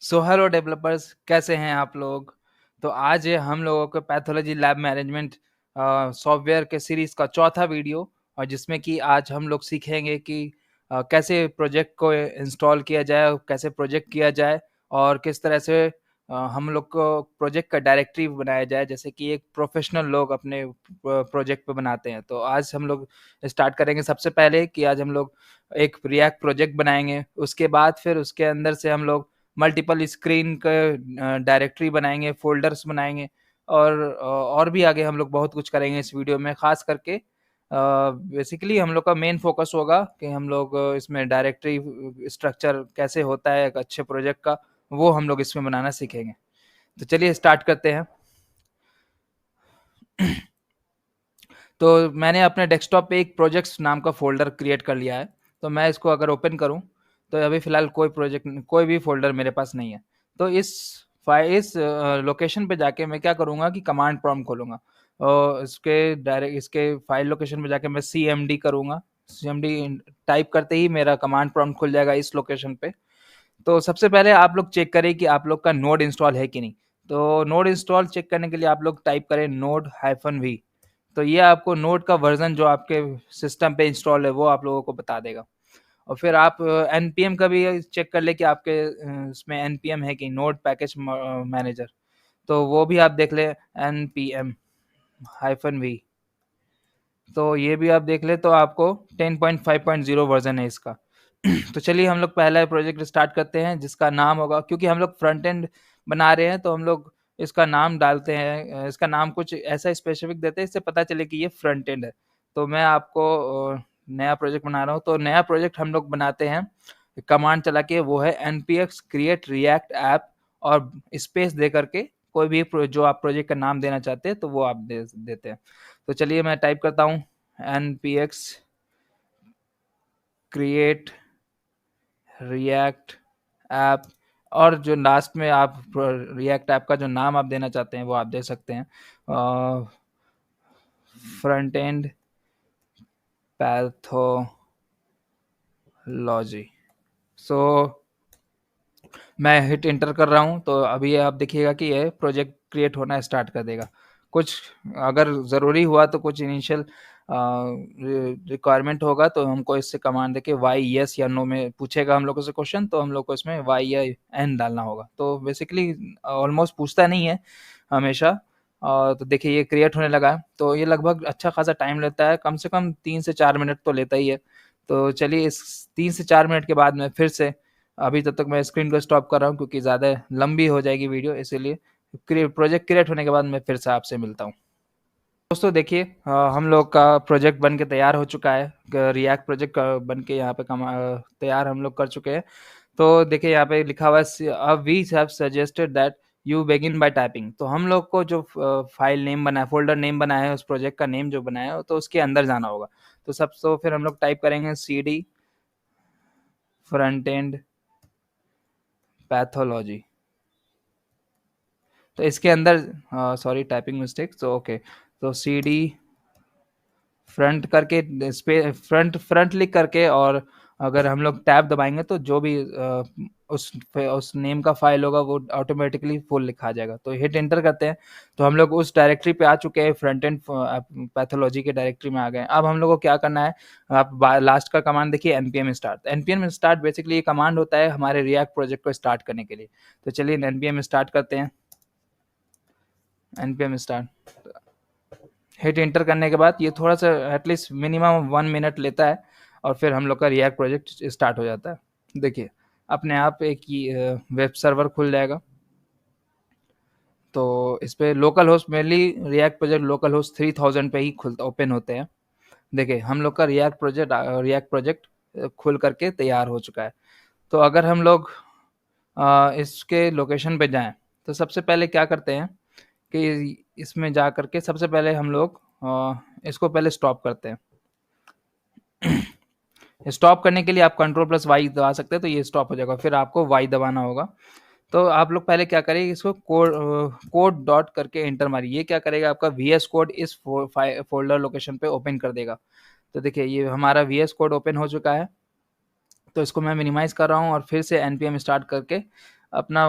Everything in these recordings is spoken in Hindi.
सो हेलो डेवलपर्स, कैसे हैं आप लोग? तो आज ये हम लोगों को पैथोलॉजी लैब मैनेजमेंट सॉफ्टवेयर के सीरीज का चौथा वीडियो, और जिसमें कि आज हम लोग सीखेंगे कि कैसे प्रोजेक्ट को इंस्टॉल किया जाए, कैसे प्रोजेक्ट किया जाए, और किस तरह से हम लोग को प्रोजेक्ट का डायरेक्टरी बनाया जाए, जैसे कि एक प्रोफेशनल लोग अपने प्रोजेक्ट पे बनाते हैं। तो आज हम लोग स्टार्ट करेंगे सबसे पहले कि आज हम लोग एक रिएक्ट प्रोजेक्ट बनाएंगे। उसके बाद फिर उसके अंदर से हम लोग मल्टीपल स्क्रीन का डायरेक्टरी बनाएंगे, फोल्डर्स बनाएंगे, और भी आगे हम लोग बहुत कुछ करेंगे इस वीडियो में। खास करके बेसिकली हम लोग का मेन फोकस होगा कि हम लोग इसमें डायरेक्टरी स्ट्रक्चर कैसे होता है एक अच्छे प्रोजेक्ट का, वो हम लोग इसमें बनाना सीखेंगे। तो चलिए स्टार्ट करते हैं। तो मैंने अपने डेस्कटॉप पे एक प्रोजेक्ट्स नाम का फ़ोल्डर क्रिएट कर लिया है। तो मैं इसको अगर ओपन करूँ, तो अभी फ़िलहाल कोई भी फ़ोल्डर मेरे पास नहीं है। तो इस लोकेशन पे जाके मैं क्या करूँगा कि कमांड प्रॉम्प्ट खोलूँगा, और इसके फ़ाइल लोकेशन पे जाके मैं सीएमडी करूँगा। सीएमडी टाइप करते ही मेरा कमांड प्रॉम्प्ट खुल जाएगा इस लोकेशन पे। तो सबसे पहले आप लोग चेक करें कि आप लोग का नोड इंस्टॉल है कि नहीं। तो नोड इंस्टॉल चेक करने के लिए आप लोग टाइप करें node-v। तो ये आपको नोड का वर्जन जो आपके सिस्टम पे इंस्टॉल है वो आप लोगों को बता देगा। और फिर आप एनपीएम का भी चेक कर ले कि आपके इसमें एनपीएम है कि नोड पैकेज मैनेजर। तो वो भी आप देख ले, npm-v। तो ये भी आप देख ले, तो आपको 10.5.0 वर्जन है इसका। तो चलिए हम लोग पहला प्रोजेक्ट स्टार्ट करते हैं, जिसका नाम होगा, क्योंकि हम लोग फ्रंट एंड बना रहे हैं तो हम लोग इसका नाम डालते हैं, इसका नाम कुछ ऐसा स्पेसिफिक देते हैं, इससे पता चले कि ये फ्रंट एंड है। तो मैं आपको नया प्रोजेक्ट बना रहा हूँ, तो नया प्रोजेक्ट हम लोग बनाते हैं कमांड चला के, वो है npx create react app, और स्पेस दे करके कोई भी जो आप प्रोजेक्ट का नाम देना चाहते हैं तो वो आप देते हैं। तो चलिए मैं टाइप करता हूँ npx create react ऐप, और जो लास्ट में आप रिएक्ट ऐप का जो नाम आप देना चाहते हैं वो आप दे सकते हैं, फ्रंट एंड पैथोलॉजी। सो मैं हिट इंटर कर रहा हूँ, तो अभी आप देखिएगा कि ये प्रोजेक्ट क्रिएट होना स्टार्ट कर देगा। कुछ अगर ज़रूरी हुआ तो कुछ इनिशियल रिक्वायरमेंट होगा, तो हमको इससे कमांड देके वाई यस या नो में पूछेगा हम लोगों से क्वेश्चन, तो हम लोग को इसमें वाई या एन डालना होगा। तो बेसिकली ऑलमोस्ट पूछता नहीं है हमेशा। तो देखिए ये क्रिएट होने लगा है, तो ये लगभग अच्छा खासा टाइम लेता है, कम से कम 3 से 4 मिनट तो लेता ही है। तो चलिए इस 3 से 4 मिनट के बाद में फिर से, अभी तब तक मैं स्क्रीन को स्टॉप कर रहा हूँ क्योंकि ज़्यादा लंबी हो जाएगी वीडियो, इसीलिए प्रोजेक्ट क्रिएट होने के बाद मैं फिर से आपसे मिलता हूँ। दोस्तों देखिए, हम लोग का प्रोजेक्ट बन के तैयार हो चुका है। रिएक्ट प्रोजेक्ट बन के यहाँ पे तैयार हम लोग कर चुके हैं। तो देखिए यहाँ पे लिखा हुआ है, अब we have suggested that you begin by typing. तो हम लोग को जो फाइल नेम बना है, फोल्डर नेम बना है, उस प्रोजेक्ट का नेम जो बनाया है, तो उसके अंदर जाना होगा। तो फिर हम लोग टाइप करेंगे cd फ्रंट एंड पैथोलॉजी। तो इसके अंदर, सॉरी टाइपिंग मिस्टेक, तो ओके, तो cd फ्रंट करके फ्रंट लिख करके, और अगर हम लोग टैब दबाएंगे तो जो भी उस नेम का फाइल होगा वो ऑटोमेटिकली फुल लिखा जाएगा। तो हिट एंटर करते हैं, तो हम लोग उस डायरेक्टरी पे आ चुके हैं, फ्रंट एंड पैथोलॉजी के डायरेक्टरी में आ गए। अब हम लोग को क्या करना है, आप लास्ट का कमांड देखिए, npm start. npm start basically ये कमांड होता है हमारे रिएक्ट प्रोजेक्ट को स्टार्ट करने के लिए। तो चलिए npm स्टार्ट करते हैं, npm स्टार्ट। हिट एंटर करने के बाद ये थोड़ा सा एटलीस्ट मिनिमम 1 मिनट लेता है, और फिर हम लोग का रिएक्ट प्रोजेक्ट स्टार्ट हो जाता है। देखिए अपने आप एक वेब सर्वर खुल जाएगा। तो इस पे local host, mainly react project local host 3000 पे ही खुलता ओपन होते हैं। देखिए हम लोग का रिएक्ट प्रोजेक्ट खुल करके तैयार हो चुका है। तो अगर हम लोग इसके लोकेशन पे जाएं, तो सबसे पहले क्या करते हैं कि इसमें जा करके सबसे पहले हम लोग इसको पहले स्टॉप करते हैं। स्टॉप करने के लिए आप कंट्रोल+y दबा सकते हैं, तो ये स्टॉप हो जाएगा, फिर आपको y दबाना होगा। तो आप लोग पहले क्या करेंगे, इसको कोड डॉट करके एंटर मारिए। ये क्या करेगा, आपका VS कोड इस फोल्डर लोकेशन पे ओपन कर देगा। तो देखिए ये हमारा VS कोड ओपन हो चुका है। तो इसको मैं मिनिमाइज कर रहा हूँ और फिर से npm स्टार्ट करके अपना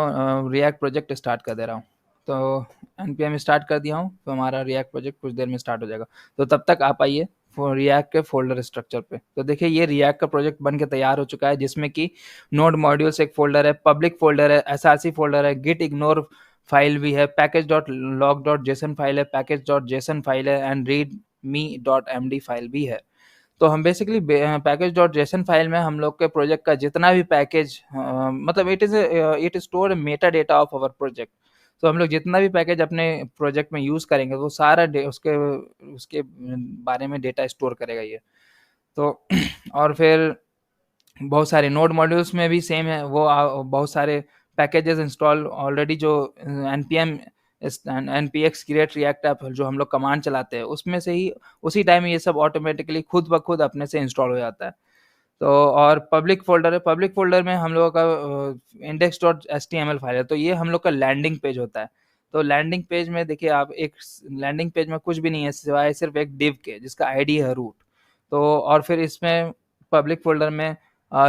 रिएक्ट प्रोजेक्ट स्टार्ट कर दे रहा हूँ। तो npm स्टार्ट कर दिया हूँ, तो हमारा रिएक्ट प्रोजेक्ट कुछ देर में स्टार्ट हो जाएगा। तो तब तक आप आइए रिएक्ट के फोल्डर स्ट्रक्चर पे। तो देखिए ये रिएक्ट का प्रोजेक्ट बन के तैयार हो चुका है, जिसमें कि नोड मॉड्यूल्स एक फोल्डर है, पब्लिक फोल्डर है, एसआरसी फोल्डर है, गिट इग्नोर फाइल भी है, package dot log dot JSON file है, पैकेज डॉट जेसन फाइल है, and read me dot MD file भी है। तो हम basically package dot JSON file में हम लोग के प्रोजेक्ट का जितना भी पैकेज, मतलब it store Meta data of our project. तो हम लोग जितना भी पैकेज अपने प्रोजेक्ट में यूज़ करेंगे वो सारा उसके उसके बारे में डेटा स्टोर करेगा ये। तो और फिर बहुत सारे नोड मॉड्यूल्स में भी सेम है, वो बहुत सारे पैकेजेस इंस्टॉल ऑलरेडी जो npm npx create react app जो हम लोग कमांड चलाते हैं उसमें से ही उसी टाइम ये सब ऑटोमेटिकली खुद ब खुद अपने से इंस्टॉल हो जाता है। तो और पब्लिक फोल्डर है, पब्लिक फोल्डर में हम लोगों का index dot H T M L file है। तो ये हम लोग का लैंडिंग पेज होता है। तो लैंडिंग पेज में देखिए आप, एक लैंडिंग पेज में कुछ भी नहीं है सिवाय सिर्फ एक डिव के जिसका आईडी है रूट। तो और फिर इसमें पब्लिक फोल्डर में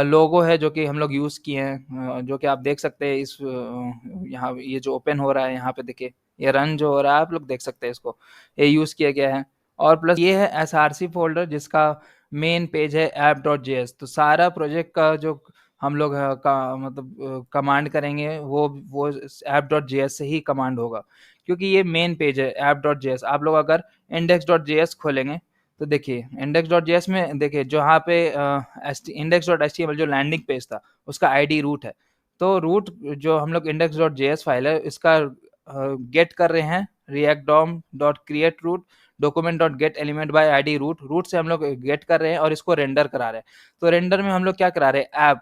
लोगो है जो कि हम लोग यूज़ किए हैं, जो कि आप देख सकते हैं इस यहाँ ये जो ओपन हो रहा है यहाँ पे देखिए, ये रन जो हो रहा है आप लोग देख सकते हैं इसको, ये यूज़ किया गया है। और प्लस ये है एसआरसी फोल्डर जिसका मेन पेज है app.js। तो सारा प्रोजेक्ट का जो हम लोग का मतलब कमांड करेंगे वो app.js से ही कमांड होगा, क्योंकि ये मेन पेज है app.js। आप लोग अगर index.js खोलेंगे तो देखिए index.js में देखिए जहाँ पे index.html जो लैंडिंग पेज था उसका आईडी रूट है। तो रूट जो हम लोग index.js फाइल है इसका गेट कर रहे हैं react dom dot create root document dot get element by ID root, root से हम लोग गेट कर रहे हैं और इसको रेंडर करा रहे हैं। तो रेंडर में हम लोग क्या करा रहे हैं, ऐप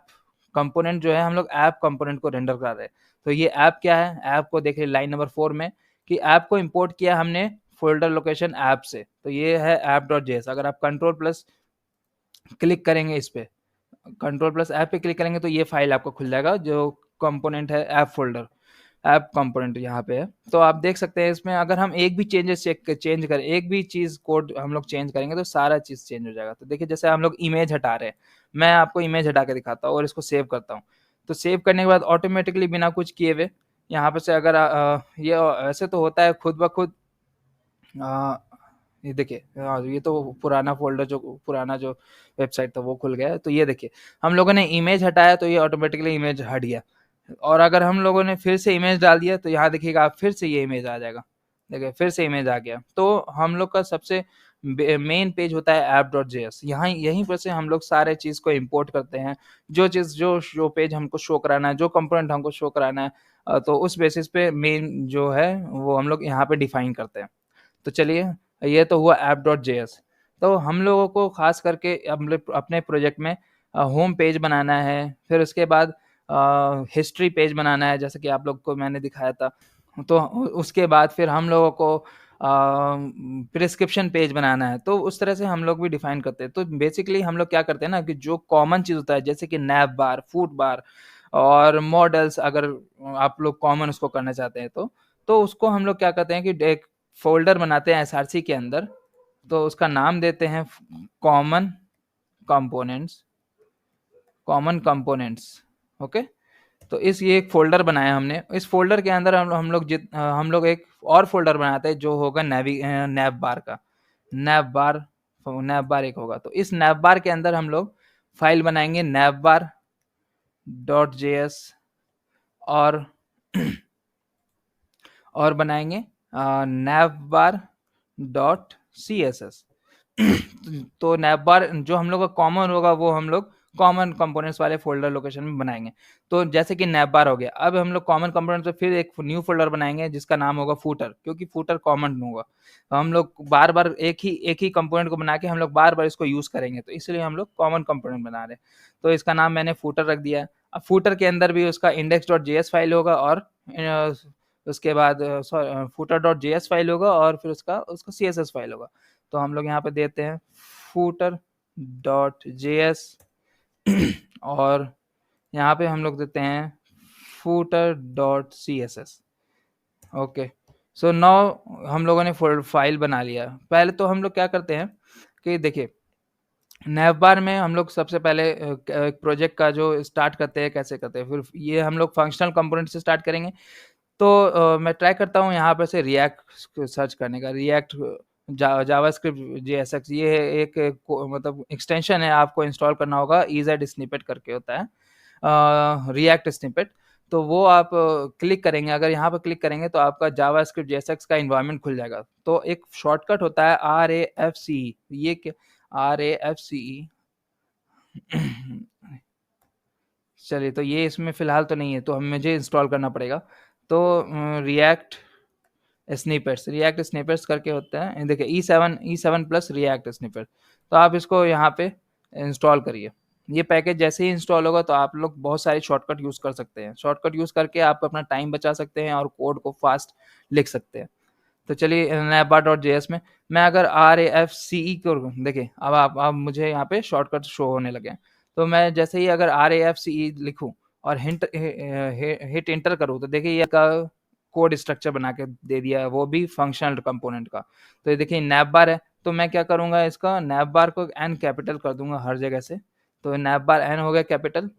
कंपोनेंट जो है हम लोग ऐप कंपोनेंट को रेंडर करा रहे हैं। तो ये ऐप क्या है, ऐप को देखिए लाइन नंबर 4 में कि ऐप को इंपोर्ट किया हमने फोल्डर लोकेशन ऐप से। तो ये है ऐप डॉट जेएस। अगर आप कंट्रोल प्लस क्लिक करेंगे इस पे, कंट्रोल प्लस ऐप पे क्लिक करेंगे तो ये फाइल आपको खुल जाएगा जो कंपोनेंट है ऐप फोल्डर, ऐप कंपोनेंट यहाँ पे है। तो आप देख सकते हैं इसमें अगर हम एक भी चेंज करें, एक भी चीज़ कोड हम लोग चेंज करेंगे तो सारा चीज़ चेंज हो जाएगा। तो देखिए जैसे हम लोग इमेज हटा रहे हैं, मैं आपको इमेज हटा के दिखाता हूँ और इसको सेव करता हूँ। तो सेव करने के बाद ऑटोमेटिकली बिना कुछ किए हुए यहाँ पे से अगर ये ऐसे तो होता है खुद ब खुद, ये देखिए ये तो पुराना फोल्डर जो पुराना जो वेबसाइट था वो खुल गया है। तो ये देखिए हम लोगों ने इमेज हटाया तो ये ऑटोमेटिकली इमेज हट गया, और अगर हम लोगों ने फिर से इमेज डाल दिया तो यहाँ देखिएगा आप फिर से ये इमेज आ जाएगा। देखिए फिर से इमेज आ गया। तो हम लोग का सबसे मेन पेज होता है app.js। यहाँ यहीं पर से हम लोग सारे चीज़ को इंपोर्ट करते हैं, जो चीज़ जो पेज हमको शो कराना है, जो कंपोनेंट हमको शो कराना है, तो उस बेसिस पे मेन जो है वो हम लोग यहाँ पे डिफाइन करते हैं। तो चलिए ये तो हुआ app.js। तो हम लोगों को खास करके अपने प्रोजेक्ट में होम पेज बनाना है, फिर उसके बाद हिस्ट्री पेज बनाना है जैसे कि आप लोग को मैंने दिखाया था। तो उसके बाद फिर हम लोगों को प्रिस्क्रिप्शन पेज बनाना है। तो उस तरह से हम लोग भी डिफाइन करते हैं। तो बेसिकली हम लोग क्या करते हैं ना कि जो कॉमन चीज़ होता है जैसे कि नैव बार, फूड बार और मॉडल्स, अगर आप लोग कॉमन उसको करना चाहते हैं तो उसको हम लोग क्या करते हैं कि एक फ़ोल्डर बनाते हैं एसआरसी के अंदर। तो उसका नाम देते हैं common components, common components. Okay. तो इस ये एक फ़ोल्डर बनाया हमने। इस फ़ोल्डर के अंदर हम लोग एक और फ़ोल्डर बनाते हैं जो होगा नैव बार का। नैव बार, नैव बार एक होगा। तो इस नैव बार के अंदर हम लोग फ़ाइल बनाएँगे नैवबार डॉट जेएस और और बनाएँगे नैवबार डॉट सीएसएस। तो नैवबार जो हम लोग का कॉमन होगा वो हम लोग कॉमन कंपोनेंट्स वाले फोल्डर लोकेशन में बनाएंगे। तो जैसे कि नैवबार हो गया, अब हम लोग कॉमन कंपोनेंट से फिर एक न्यू फोल्डर बनाएंगे जिसका नाम होगा फूटर, क्योंकि फूटर कॉमन होगा। तो हम लोग बार बार एक ही कंपोनेंट को बना के हम लोग बार बार इसको यूज करेंगे, तो इसलिए हम लोग कॉमन कंपोनेंट बना रहे हैं। तो इसका नाम मैंने फूटर रख दिया है। अब फूटर के अंदर भी उसका इंडेक्स डॉट जेएस फाइल होगा और उसके बाद फूटर डॉट जेएस फाइल होगा और फिर उसका उसका सीएसएस फाइल होगा। तो हम लोग यहाँ पे देते हैं फूटर डॉट जेएस और यहाँ पे हम लोग देते हैं footer dot C S S. Okay. So now हम लोगों ने फाइल बना लिया। पहले तो हम लोग क्या करते हैं कि देखिए नैवबार में हम लोग सबसे पहले एक प्रोजेक्ट का जो स्टार्ट करते हैं कैसे करते हैं, फिर ये हम लोग फंक्शनल कंपोनेंट से स्टार्ट करेंगे। तो मैं ट्राई करता हूँ यहाँ पे से रिएक्ट सर्च करने का। रिएक्ट जावास्क्रिप्ट जेएसएक्स, ये एक मतलब एक्सटेंशन है, आपको इंस्टॉल करना होगा। ईजेड स्निपेट करके होता है, रिएक्ट स्निपेट। तो वो आप क्लिक करेंगे, अगर यहाँ पर क्लिक करेंगे तो आपका जावास्क्रिप्ट जेएसएक्स का इन्वायरमेंट खुल जाएगा। तो एक शॉर्टकट होता है RAFCE, ये RAFCE। चलिए, तो ये इसमें फ़िलहाल तो नहीं है, तो हम मुझे इंस्टॉल करना पड़ेगा। तो रिएक्ट स्निपेट्स करके होता है, देखिए ई7 प्लस रिएक्ट स्निपेट। तो आप इसको यहाँ पे इंस्टॉल करिए। ये पैकेज जैसे ही इंस्टॉल होगा तो आप लोग बहुत सारे शॉर्टकट यूज़ कर सकते हैं। शॉर्टकट यूज़ करके आप अपना टाइम बचा सकते हैं और कोड को फास्ट लिख सकते हैं। तो चलिए, navbar.js में मैं अगर RAFCE को देखिए, अब मुझे यहाँ पे शॉर्टकट शो होने लगे हैं। तो मैं जैसे ही अगर RAFCE लिखूँ और हिट इंटर करूँ, तो देखिए ये का कोड स्ट्रक्चर बना के दे दिया है, वो भी फंक्शनल कंपोनेंट का। तो ये देखिए नैवबार है, तो मैं क्या करूँगा, इसका नैवबार को एन कैपिटल कर दूंगा हर जगह से। तो नैवबार एन हो गया कैपिटल।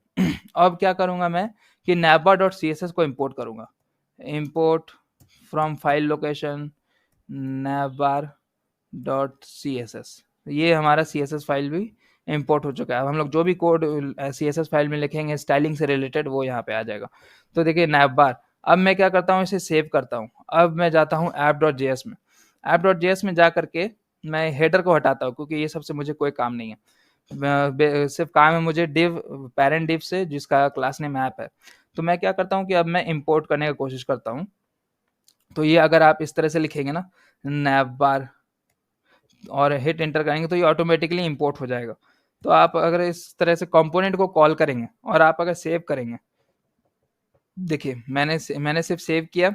अब क्या करूँगा मैं कि navbar.css को इम्पोर्ट करूँगा। Import from file location navbar.css, ये हमारा CSS फाइल भी इंपोर्ट हो चुका है। अब हम लोग जो भी कोड CSS फाइल में लिखेंगे स्टाइलिंग से रिलेटेड, वो यहाँ पे आ जाएगा। तो देखिए navbar। अब मैं क्या करता हूँ, इसे सेव करता हूँ। अब मैं जाता हूँ app.js में। app.js में जा करके मैं हेडर को हटाता हूँ, क्योंकि ये सबसे मुझे कोई काम नहीं है। सिर्फ काम है मुझे डिव, पेरेंट डिव से, जिसका क्लास नेम ऐप है। तो मैं क्या करता हूँ कि अब मैं इंपोर्ट करने की कोशिश करता हूँ। तो ये अगर आप इस तरह से लिखेंगे ना, navbar, और हिट एंटर करेंगे, तो ये ऑटोमेटिकली इंपोर्ट हो जाएगा। तो आप अगर इस तरह से कंपोनेंट को कॉल करेंगे और आप अगर सेव करेंगे, देखिए मैंने सिर्फ सेव किया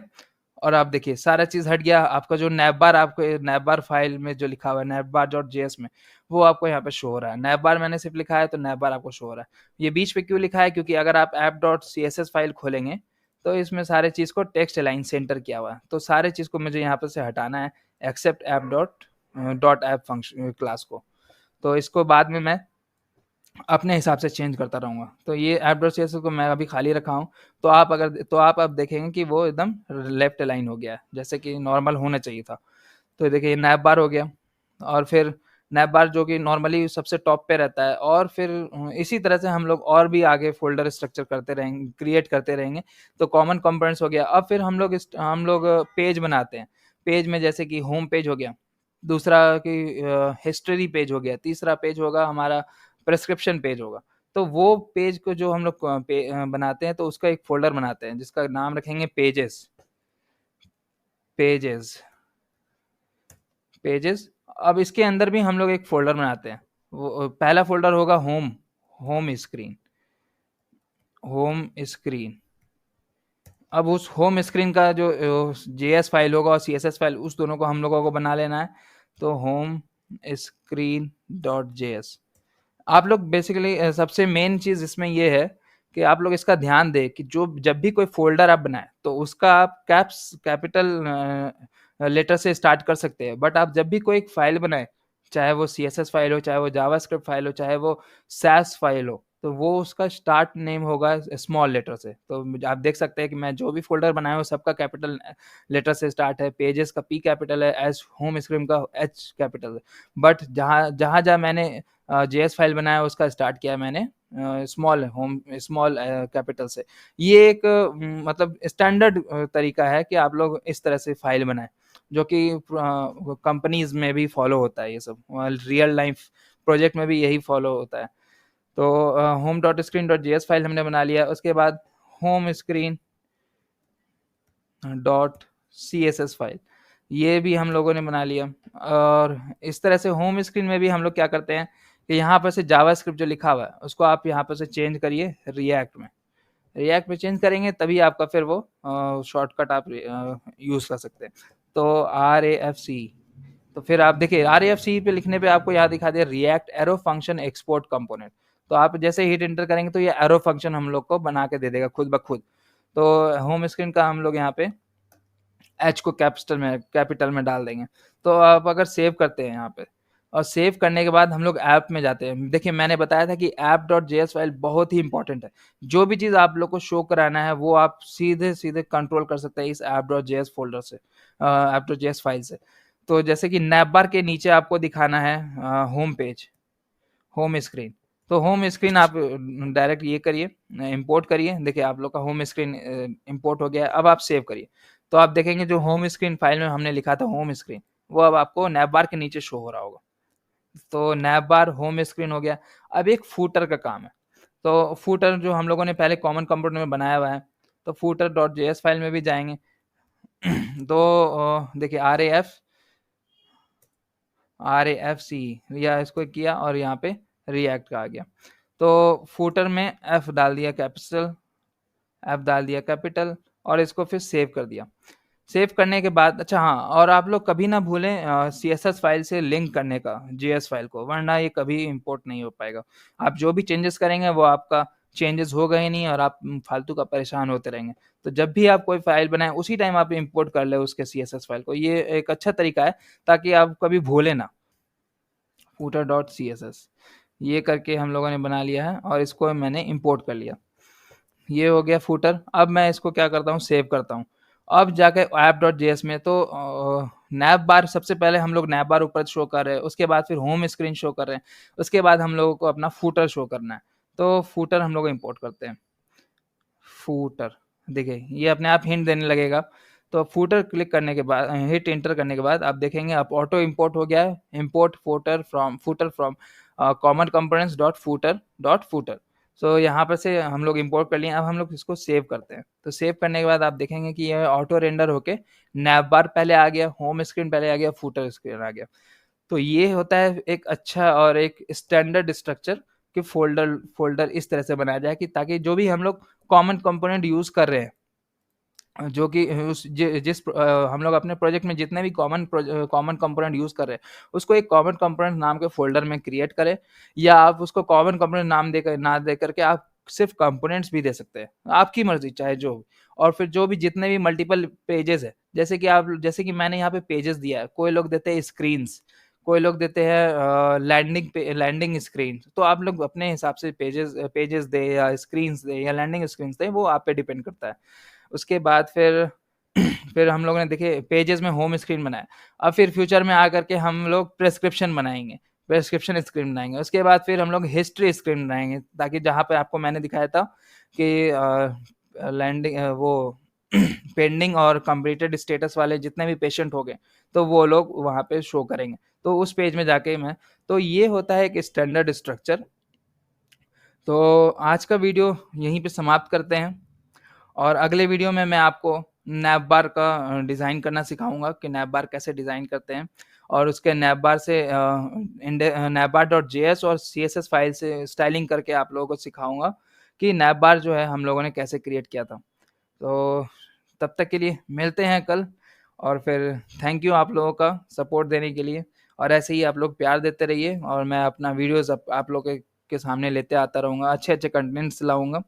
और आप देखिए सारा चीज़ हट गया। आपका जो नैवबार, आपको नैवबार फाइल में जो लिखा हुआ है navbar.js में, वो आपको यहाँ पे शो हो रहा है। नैवबार मैंने सिर्फ लिखा है तो नैवबार आपको शो हो रहा है। ये बीच पे क्यों लिखा है, क्योंकि अगर आप app.css फाइल खोलेंगे तो इसमें सारे चीज़ को टेक्स्ट अलाइन सेंटर किया हुआ है। तो सारे चीज़ को मुझे यहाँ पर से हटाना है, एक्सेप्ट app फंक्शन क्लास को। तो इसको बाद में मैं अपने हिसाब से चेंज करता रहूँगा। तो ये ऐप.cs को मैं अभी खाली रखा हूँ। तो आप अब देखेंगे कि वो एकदम लेफ्ट अलाइन हो गया है, जैसे कि नॉर्मल होना चाहिए था। तो देखिए ये नैप बार हो गया, और फिर नैप बार जो कि नॉर्मली सबसे टॉप पे रहता है। और फिर इसी तरह से हम लोग और भी आगे फ़ोल्डर स्ट्रक्चर करते रहेंगे, क्रिएट करते रहेंगे। तो कॉमन कंपोनेंट्स हो गया। अब फिर हम लोग पेज बनाते हैं। पेज में जैसे कि होम पेज हो गया, दूसरा कि हिस्ट्री पेज हो गया, तीसरा पेज होगा हमारा प्रेस्क्रिप्शन पेज होगा। तो वो पेज को जो हम लोग बनाते हैं, तो उसका एक फ़ोल्डर बनाते हैं जिसका नाम रखेंगे पेजेस। Pages pages. अब इसके अंदर भी हम लोग एक फ़ोल्डर बनाते हैं। वो पहला फ़ोल्डर होगा home, home screen, home screen. अब उस होम स्क्रीन का जो जेएस फाइल होगा और सीएसएस फाइल, उस दोनों को हम लोगों को बना लेना है। तो होम स्क्रीन डॉट जेएस। आप लोग बेसिकली सबसे मेन चीज़ इसमें ये है कि आप लोग इसका ध्यान दें कि जो जब भी कोई फ़ोल्डर आप बनाएँ, तो उसका आप कैपिटल लेटर से स्टार्ट कर सकते हैं। बट आप जब भी कोई एक फ़ाइल बनाएँ, चाहे वो सीएसएस फ़ाइल हो, चाहे वो जावास्क्रिप्ट फ़ाइल हो, चाहे वो सैस फ़ाइल हो, तो वो उसका स्टार्ट नेम होगा स्मॉल लेटर से। तो आप देख सकते हैं कि मैं जो भी फ़ोल्डर बनाया हूँ, सबका कैपिटल लेटर से स्टार्ट है। पेजेस का पी कैपिटल है, एस होम स्क्रीन का एच कैपिटल है। बट जहाँ मैंने जेएस फाइल बनाया, उसका स्टार्ट किया मैंने स्मॉल कैपिटल से। ये एक मतलब स्टैंडर्ड तरीका है कि आप लोग इस तरह से फाइल बनाएं, जो कि कंपनीज में भी फॉलो होता है। ये सब रियल लाइफ प्रोजेक्ट में भी यही फॉलो होता है। तो home dot screen dot JS file हमने बना लिया। उसके बाद home screen dot CSS file, ये भी हम लोगों ने बना लिया। और इस तरह से होम स्क्रीन में भी हम लोग क्या करते हैं कि यहाँ पर से जावास्क्रिप्ट जो लिखा हुआ है, उसको आप यहाँ पर से चेंज करिए रिएक्ट में। रिएक्ट में चेंज करेंगे तभी आपका फिर वो शॉर्टकट आप यूज़ कर सकते हैं। तो RAFC, तो फिर आप देखिए RAFC पे लिखने पे आपको यहाँ दिखा दिया react arrow function export component. तो आप जैसे हिट एंटर करेंगे तो ये एरो फंक्शन हम लोग को बना के दे देगा खुद ब खुद। तो होम स्क्रीन का हम लोग यहाँ पे एच को कैपिटल में डाल देंगे। तो आप अगर सेव करते हैं यहाँ पे और सेव करने के बाद हम लोग ऐप में जाते हैं। देखिए मैंने बताया था कि app.js फाइल बहुत ही इंपॉर्टेंट है। जो भी चीज़ आप लोग को शो कराना है वो आप सीधे-सीधे कंट्रोल कर सकते हैं इस app.js फ़ोल्डर से, app.js फाइल से। तो जैसे कि नैवबार के नीचे आपको दिखाना है होम पेज, होम स्क्रीन। तो होम स्क्रीन आप डायरेक्ट ये करिए, इंपोर्ट करिए। देखिए आप लोग का होम स्क्रीन इंपोर्ट हो गया है। अब आप सेव करिए। तो आप देखेंगे जो होम स्क्रीन फाइल में हमने लिखा था होम स्क्रीन, वो अब आपको नैवबार के नीचे शो हो रहा होगा। तो नैवबार होम स्क्रीन हो गया। अब एक फूटर का काम है। तो फूटर जो हम लोगों ने पहले कॉमन कंपोनेंट में बनाया हुआ है, तो footer.js फाइल में भी जाएंगे। तो देखिए RAFC या इसको किया और यहाँ पे रिएक्ट का आ गया। तो फूटर में एफ डाल दिया कैपिटल, एफ डाल दिया कैपिटल और इसको फिर सेव कर दिया। सेव करने के बाद अच्छा हाँ, और आप लोग कभी ना भूलें CSS फाइल से लिंक करने का JS फाइल को, वरना ये कभी इंपोर्ट नहीं हो पाएगा। आप जो भी चेंजेस करेंगे वो आपका चेंजेस होगा ही नहीं और आप फालतू का परेशान होते रहेंगे। तो जब भी आप कोई फाइल बनाएं उसी टाइम आप इंपोर्ट कर ले उसके CSS फाइल को। ये एक अच्छा तरीका है ताकि आप कभी भूलें ना। footer.css ये करके हम लोगों ने बना लिया है और इसको मैंने इंपोर्ट कर लिया। ये हो गया फूटर। अब मैं इसको क्या करता हूँ, सेव करता हूँ। अब जाके app.js में तो नैव बार सबसे पहले हम लोग नैव बार ऊपर शो कर रहे हैं, उसके बाद फिर होम स्क्रीन शो कर रहे हैं, उसके बाद हम लोगों को अपना फूटर शो करना है। तो फूटर हम लोग इंपोर्ट करते हैं। फूटर देखिए ये अपने आप हिंट देने लगेगा। तो फूटर क्लिक करने के बाद हिट एंटर करने के बाद आप देखेंगे अब ऑटो इंपोर्ट हो गया है। Import footer from common components dot footer. So यहाँ पर से हम लोग इंपोर्ट कर लिए। अब हम लोग इसको सेव करते हैं। तो सेव करने के बाद आप देखेंगे कि ये ऑटो रेंडर होके नैव बार पहले आ गया, होम स्क्रीन पहले आ गया, फूटर स्क्रीन आ गया। तो ये होता है एक अच्छा और एक स्टैंडर्ड स्ट्रक्चर कि फोल्डर फोल्डर इस तरह से बनाया जाए कि ताकि जो भी हम लोग कॉमन कंपोनेंट यूज कर रहे हैं, जो कि हम लोग अपने प्रोजेक्ट में जितने भी कॉमन कंपोनेंट यूज कर रहे हैं उसको एक कॉमन कंपोनेंट नाम के फोल्डर में क्रिएट करें, या आप उसको कॉमन कंपोनेंट नाम देकर ना दे करके आप सिर्फ कंपोनेंट्स भी दे सकते हैं, आपकी मर्जी चाहे जो भी। और फिर जो भी जितने भी मल्टीपल पेजेस है, जैसे कि मैंने यहाँ पे पेजेस दिया है, कोई लोग देते हैं स्क्रीन्स, कोई लोग देते हैं लैंडिंग स्क्रीन। तो आप लोग अपने हिसाब से पेजेस पेजेस दे या स्क्रीन्स दे या लैंडिंग स्क्रीन्स दे, वो आप पे डिपेंड करता है। उसके बाद फिर फिर हम लोगों ने देखे पेजेस में होम स्क्रीन बनाया। अब फिर फ्यूचर में आकर के हम लोग प्रेस्क्रिप्शन बनाएंगे, प्रेस्क्रिप्शन स्क्रीन बनाएंगे। उसके बाद फिर हम लोग हिस्ट्री स्क्रीन बनाएंगे, ताकि जहाँ पे आपको मैंने दिखाया था कि लैंडिंग वो पेंडिंग और कंप्लीटेड स्टेटस वाले जितने भी पेशेंट हो गए तो वो लोग वहाँ पे शो करेंगे। तो उस पेज में जाके मैं, तो ये होता है एक स्टैंडर्ड स्ट्रक्चर। तो आज का वीडियो यहीं पे समाप्त करते हैं और अगले वीडियो में मैं आपको नैव बार का डिज़ाइन करना सिखाऊंगा कि नैव बार कैसे डिज़ाइन करते हैं, और उसके नैव बार से नैव बार डॉट JS और CSS फाइल से स्टाइलिंग करके आप लोगों को सिखाऊंगा कि नैव बार जो है हम लोगों ने कैसे क्रिएट किया था। तो तब तक के लिए मिलते हैं कल, और फिर थैंक यू आप लोगों का सपोर्ट देने के लिए, और ऐसे ही आप लोग प्यार देते रहिए और मैं अपना वीडियोस आप लोग के सामने लेते आता रहूँगा, अच्छे अच्छे कंटेंट्स लाऊंगा।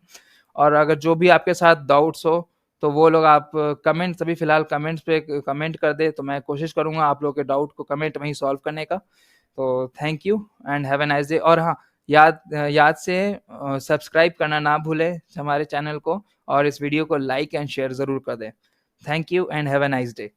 और अगर जो भी आपके साथ डाउट्स हो तो वो लोग आप कमेंट्स, अभी फ़िलहाल कमेंट्स पे कमेंट कर दे, तो मैं कोशिश करूँगा आप लोगों के डाउट को कमेंट में ही सॉल्व करने का। तो thank you and have a nice day. और हाँ, याद से सब्सक्राइब करना ना भूलें हमारे चैनल को, और इस वीडियो को लाइक एंड शेयर ज़रूर कर दें। Thank you and have a nice day.